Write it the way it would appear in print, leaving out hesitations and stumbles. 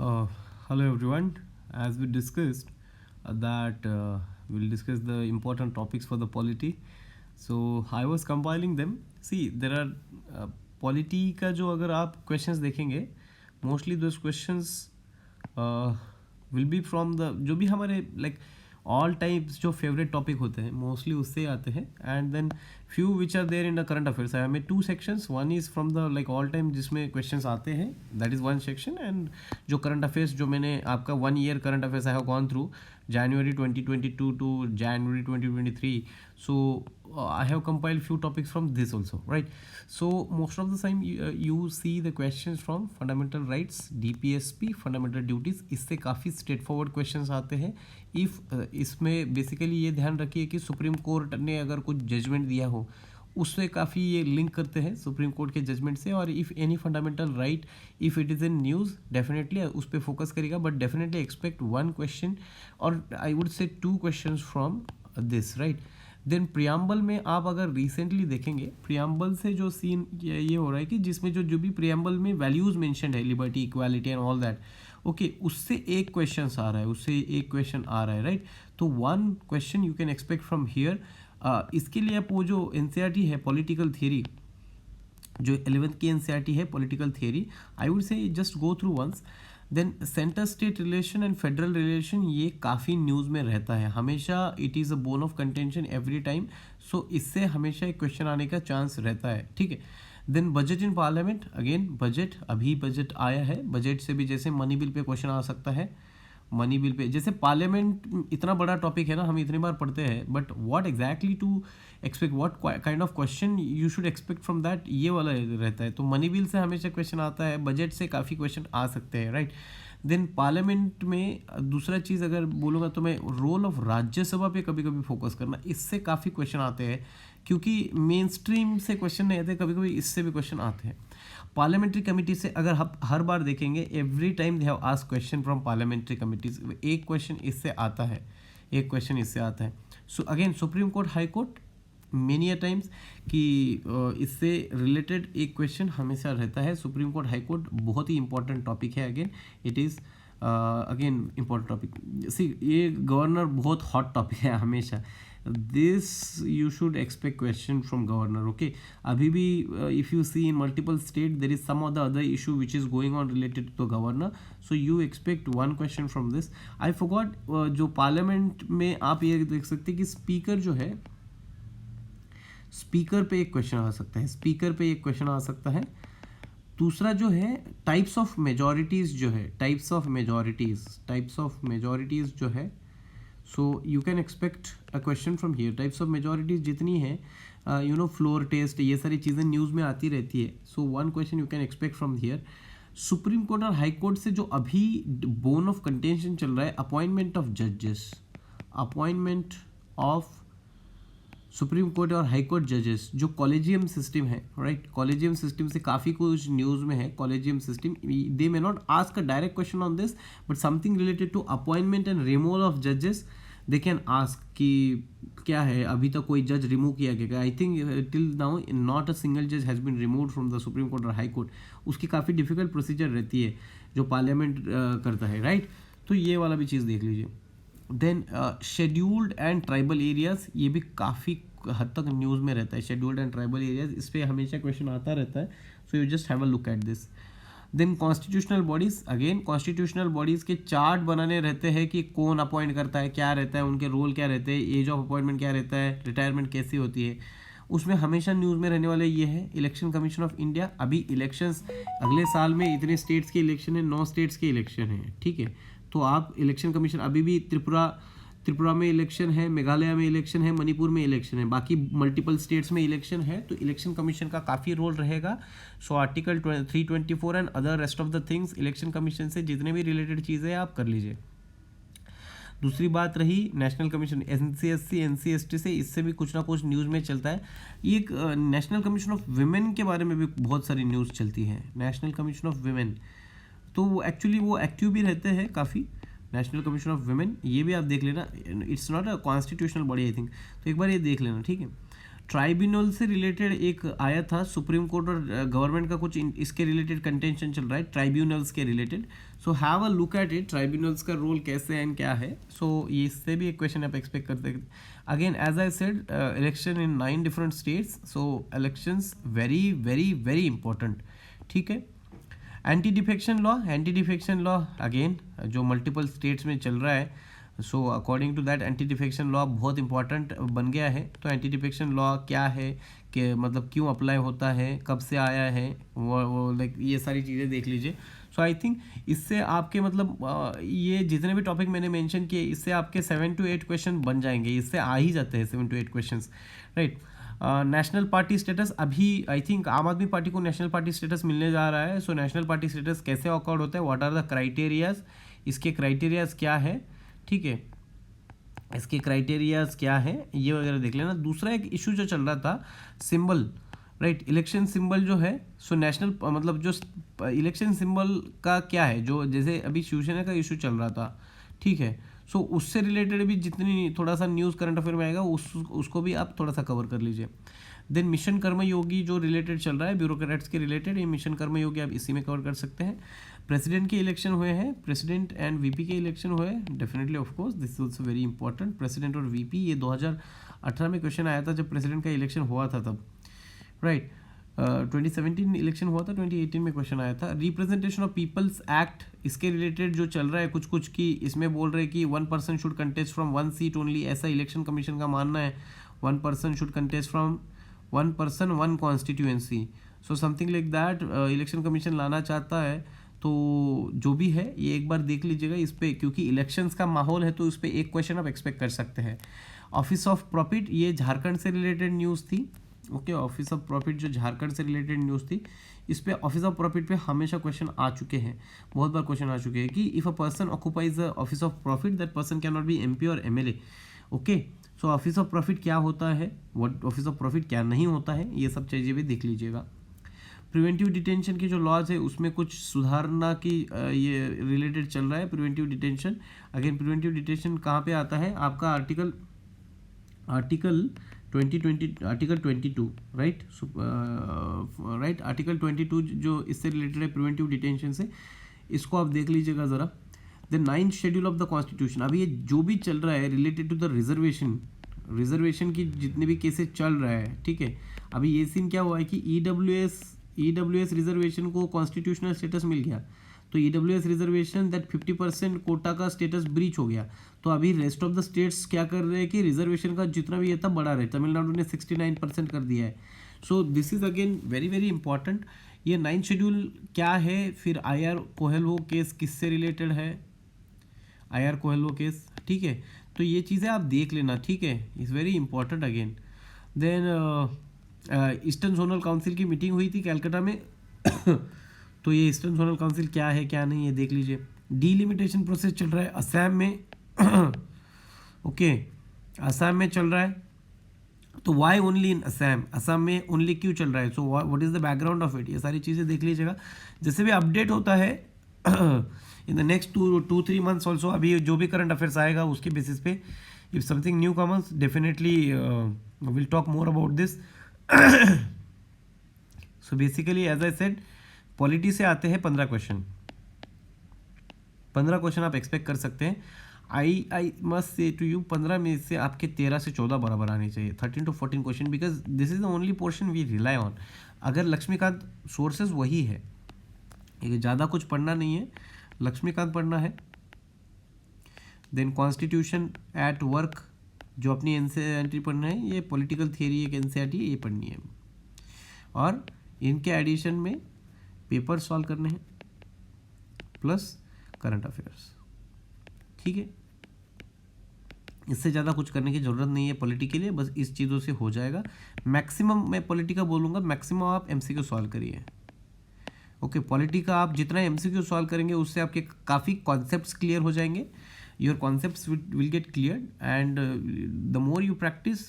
Uh, Hello everyone. As we discussed that we'll discuss the important topics for the polity. So I was compiling them. See, there are polity का जो अगर आप questions देखेंगे, mostly those questions will be from the जो भी हमारे like all types जो favourite topic होते हैं मोस्टली उससे आते हैं and then few which are there in the current affairs I हमें two sections one is from the like all time जिसमें क्वेश्चंस आते हैं that is one section and जो करंट अफेयर्स जो मैंने आपका 1 year current affairs I have gone through January 2022 to January 2023. So I have compiled few topics from this also, right? So most of the time you see the questions from fundamental rights, DPSP, fundamental duties. इससे काफ़ी straight forward questions आते हैं. इसमें basically ये ध्यान रखिए कि supreme court ने अगर कुछ जजमेंट दिया हो उससे काफ़ी ये लिंक करते हैं सुप्रीम कोर्ट के जजमेंट से. और if any fundamental right if it is in news definitely उस पर फोकस करेगा. But definitely expect one question और I would say two question from this, right. Then preamble में आप अगर रिसेंटली देखेंगे प्रियम्बल से जो सीन ये हो रहा है कि जिसमें जो भी प्रियम्बल में वैल्यूज़ मेंशन्ड है, liberty, equality and all that, okay, उससे एक क्वेश्चन आ रहा है, उससे एक क्वेश्चन आ रहा है, राइट. तो one question you can expect from here. इसके लिए आप वो जो एनसीईआरटी है पॉलिटिकल थियरी, जो 11th की एनसीईआरटी है political theory, I would say just go through once. Then centre state relation and federal relation, ये काफ़ी न्यूज़ में रहता है हमेशा. It is a bone of contention every time. So इससे हमेशा एक क्वेश्चन आने का चांस रहता है, ठीक है. Then budget in parliament, again budget, अभी बजट आया है, बजट से भी जैसे मनी बिल पे क्वेश्चन आ सकता है. मनी बिल पे जैसे पार्लियामेंट इतना बड़ा टॉपिक है ना, हम इतनी बार पढ़ते हैं, but what exactly to expect, what kind of question you should expect from that, ये वाला रहता है. तो मनी बिल से हमेशा क्वेश्चन आता है, बजट से काफ़ी क्वेश्चन आ सकते हैं, राइट. देन पार्लियामेंट में दूसरा चीज़ अगर बोलूँगा तो मैं रोल ऑफ राज्यसभा पे कभी कभी फोकस करना, इससे काफ़ी क्वेश्चन आते हैं क्योंकि मेन स्ट्रीम से क्वेश्चन नहीं आते, कभी कभी इससे भी क्वेश्चन आते हैं. पार्लियामेंट्री कमेटी से अगर हम हर बार देखेंगे every time they have asked question from parliamentary committees, एक क्वेश्चन इससे आता है, एक क्वेश्चन इससे आता है. So again supreme court, high court, many a times कि इससे रिलेटेड एक क्वेश्चन हमेशा रहता है. सुप्रीम कोर्ट, हाई कोर्ट बहुत ही इंपॉर्टेंट टॉपिक है. Again it is again important topic. See, ये गवर्नर बहुत हॉट टॉपिक है हमेशा. this you should expect question from governor, okay. abhi bhi if you see in multiple state there is some of the other issue which is going on related to the governor, so you expect one question from this. I forgot जो parliament में आप ये देख सकते हैं कि speaker जो है, स्पीकर पे एक क्वेश्चन आ सकता है, स्पीकर पे एक क्वेश्चन आ सकता है. दूसरा जो है टाइप्स ऑफ मेजॉरिटीज़, जो है टाइप्स ऑफ मेजॉरिटीज़ जो है, so you can expect a question from here. Types of majorities जितनी है, यू नो, फ्लोर टेस्ट, ये सारी चीज़ें न्यूज़ में आती रहती है. So one question you can expect from here. Supreme court और हाई कोर्ट से जो अभी बोन ऑफ कंटेंशन चल रहा है, अपॉइंटमेंट ऑफ जजेस, अपॉइंटमेंट ऑफ सुप्रीम कोर्ट और हाई कोर्ट जजेस, जो कॉलेजियम सिस्टम है, राइट. कॉलेजियम सिस्टम से काफ़ी कुछ न्यूज़ में है. Collegium system, they may not ask a direct question on this, but something related to appointment and removal of जजेस दे कैन आस्क कि क्या है, अभी तक कोई जज रिमूव किया गया. I think till now not a single जज has been remove from the Supreme court और हाई कोर्ट. उसकी काफ़ी डिफिकल्ट प्रोसीजर रहती है जो पार्लियामेंट करता है, राइट. तो ये वाला भी चीज़ देख लीजिए. Then scheduled and tribal areas, ये भी काफ़ी हद तक न्यूज़ में रहता है. शेड्यूल्ड एंड ट्राइबल एरियाज, इस पर हमेशा क्वेश्चन आता रहता है. So you just have a look at this. Then constitutional bodies, again constitutional bodies के चार्ट बनाने रहते हैं कि कौन अपॉइंट करता है, क्या रहता है, उनके रोल क्या रहते हैं, एज ऑफ अपॉइंटमेंट क्या रहता है, रिटायरमेंट कैसी होती है. उसमें हमेशा न्यूज़ में रहने वाले ये है इलेक्शन कमीशन ऑफ इंडिया. अभी इलेक्शंस अगले साल में इतने स्टेट्स के इलेक्शन है, 9 स्टेट्स के इलेक्शन है, ठीक है. तो आप इलेक्शन कमीशन, अभी भी त्रिपुरा में इलेक्शन है, मेघालय में इलेक्शन है, मणिपुर में इलेक्शन है, बाकी मल्टीपल स्टेट्स में इलेक्शन है. तो इलेक्शन कमीशन का काफ़ी रोल रहेगा. So article 324 and other rest of the things, election commission से जितने भी रिलेटेड चीज़ें आप कर लीजिए. दूसरी बात रही नेशनल कमीशन, NCSC NCST से, इससे भी कुछ ना कुछ न्यूज़ में चलता है. एक नेशनल कमीशन ऑफ विमेन के बारे में भी बहुत सारी न्यूज़ चलती है. नेशनल कमीशन ऑफ विमेन, तो वो एक्चुअली वो एक्टिव भी रहते हैं काफ़ी. नेशनल कमीशन ऑफ वुमेन, ये भी आप देख लेना. It's not a constitutional body I think, तो एक बार ये देख लेना, ठीक है. ट्राइब्यूनल से रिलेटेड एक आया था, सुप्रीम कोर्ट और गवर्नमेंट का कुछ इसके रिलेटेड कंटेंशन चल रहा है ट्राइब्यूनल्स के related. So have a look at it, tribunals का रोल कैसे है एंड क्या है. सो ये इससे भी एक क्वेश्चन आप एक्सपेक्ट कर सकते हैं. Again as I said, election in 9 different states, so elections very very very important. ठीक है. एंटी डिफेक्शन लॉ अगेन जो मल्टीपल स्टेट्स में चल रहा है, so according to that anti defection law बहुत इंपॉर्टेंट बन गया है. तो एंटी डिफेक्शन लॉ क्या है, कि मतलब क्यों अप्लाई होता है, कब से आया है, वो लाइक ये सारी चीज़ें देख लीजिए. सो आई थिंक इससे आपके मतलब ये जितने भी टॉपिक मैंने मेंशन किए, इससे आपके 7 to 8 क्वेश्चन बन जाएंगे. इससे आ ही जाते हैं 7 to 8 question, right. National party status, अभी आई थिंक आम आदमी पार्टी को नेशनल पार्टी स्टेटस मिलने जा रहा है. सो नेशनल पार्टी स्टेटस कैसे अकॉर्ड होता है, व्हाट आर द क्राइटेरियाज, इसके क्राइटेरियाज क्या है. ठीक है, इसके क्राइटेरियाज क्या है ये वगैरह देख लेना. दूसरा एक इशू जो चल रहा था, सिंबल, राइट, इलेक्शन सिंबल जो है. सो नेशनल मतलब जो इलेक्शन सिंबल का क्या है, जो जैसे अभी शिवसेना का इशू चल रहा था, ठीक है. सो उससे रिलेटेड भी जितनी थोड़ा सा न्यूज़ करंट अफेयर में आएगा उसको भी आप थोड़ा सा कवर कर लीजिए. देन मिशन कर्मयोगी जो रिलेटेड चल रहा है ब्यूरोक्रेट्स के रिलेटेड, ये मिशन कर्मयोगी आप इसी में कवर कर सकते हैं. प्रेसिडेंट के इलेक्शन हुए हैं, प्रेसिडेंट एंड वीपी के इलेक्शन हुए, definitely of course this is also very important. President और वीपी, ये 2018 में क्वेश्चन आया था जब प्रेसिडेंट का इलेक्शन हुआ था तब, राइट. 2017 इलेक्शन हुआ था, 2018 में क्वेश्चन आया था. रिप्रेजेंटेशन ऑफ पीपल्स एक्ट, इसके रिलेटेड जो चल रहा है कुछ की, इसमें बोल रहे हैं कि 1 person should contest from 1 seat only, ऐसा इलेक्शन कमीशन का मानना है. 1 person should contest from 1 person 1 constituency. So something like that election commission लाना चाहता है. तो जो भी है ये एक बार देख लीजिएगा इस पर, क्योंकि इलेक्शंस का माहौल है तो इस पर एक क्वेश्चन आप एक्सपेक्ट कर सकते हैं. ऑफिस ऑफ प्रॉफिट, ये झारखंड से रिलेटेड न्यूज़ थी. ओके, ऑफिस ऑफ प्रॉफिट जो झारखंड से रिलेटेड न्यूज़ थी, इस पे ऑफिस ऑफ प्रॉफिट पे हमेशा क्वेश्चन आ चुके हैं, बहुत बार क्वेश्चन आ चुके हैं कि if a person occupies the office of profit that person can not be MP और MLA. Okay, so office of profit क्या होता है, व्हाट ऑफिस ऑफ प्रॉफिट क्या नहीं होता है, ये सब चीज़ें भी देख लीजिएगा. प्रिवेंटिव डिटेंशन के जो लॉज है उसमें कुछ सुधारना की ये रिलेटेड चल रहा है. Preventive detention, again preventive detention कहाँ पे आता है, आपका आर्टिकल 22, राइट, राइट, आर्टिकल 22 जो इससे रिलेटेड है प्रिवेंटिव डिटेंशन से, इसको आप देख लीजिएगा ज़रा. The 9th schedule of the constitution, अभी ये जो भी चल रहा है रिलेटेड टू द रिजर्वेशन की जितने भी केसेस चल रहा है, ठीक है. अभी ये सीन क्या हुआ है कि ईडब्ल्यूएस रिजर्वेशन को कॉन्स्टिट्यूशनल स्टेटस मिल गया, तो ईडब्ल्यूएस रिजर्वेशन दैट 50% कोटा का स्टेटस ब्रीच हो गया. तो अभी रेस्ट ऑफ द स्टेट्स क्या कर रहे हैं कि रिजर्वेशन का जितना भी ये था बढ़ा रहे. तमिलनाडु ने 69% कर दिया है. So this is again very very important. ये 9th शेड्यूल क्या है, फिर आईआर कोहेल्वो केस किससे रिलेटेड है, आईआर कोहेल्वो केस, ठीक है. तो ये चीज़ें आप देख लेना, ठीक है, is very important again. Then eastern zonal council की मीटिंग हुई थी कैलकाटा में तो ये ईस्टर्न जोनल काउंसिल क्या है क्या नहीं ये देख लीजिए. डीलिमिटेशन प्रोसेस चल रहा है असम में ओके, असम में चल रहा है. तो why only in Assam, Assam में ओनली क्यों चल रहा है, so what is the background of it, ये सारी चीज़ें देख लीजिएगा. जैसे भी अपडेट होता है in the next 2-3 months also, अभी जो भी करंट अफेयर्स आएगा उसके बेसिस पे, if something new comes definitely will talk more about this. So basically as I said, polity से आते हैं 15 क्वेश्चन. 15 क्वेश्चन आप एक्सपेक्ट कर सकते हैं. I must say to you 15 में से आपके 13 से 14 बराबर आने चाहिए, 13 to 14 question, because this is the only portion we rely on. अगर लक्ष्मीकांत सोर्सेज वही है, ज़्यादा कुछ पढ़ना नहीं है, लक्ष्मीकांत पढ़ना है. देन कॉन्स्टिट्यूशन एट वर्क जो अपनी एनसीईआरटी पढ़ना है, ये पॉलिटिकल थियरी एक एनसीईआरटी ये पढ़नी है. और इनके एडिशन में पेपर सॉल्व करने हैं प्लस करंट अफेयर्स, ठीक है. इससे ज़्यादा कुछ करने की ज़रूरत नहीं है पॉलिटी के लिए, बस इस चीज़ों से हो जाएगा. मैक्सिमम मैं पॉलिटी का बोलूँगा, मैक्सिमम आप एमसीक्यू सॉल्व करिए. ओके, पॉलिटी का आप जितना एमसीक्यू सॉल्व करेंगे उससे आपके काफ़ी कॉन्सेप्ट्स क्लियर हो जाएंगे. Your concepts will get clear and the more you practice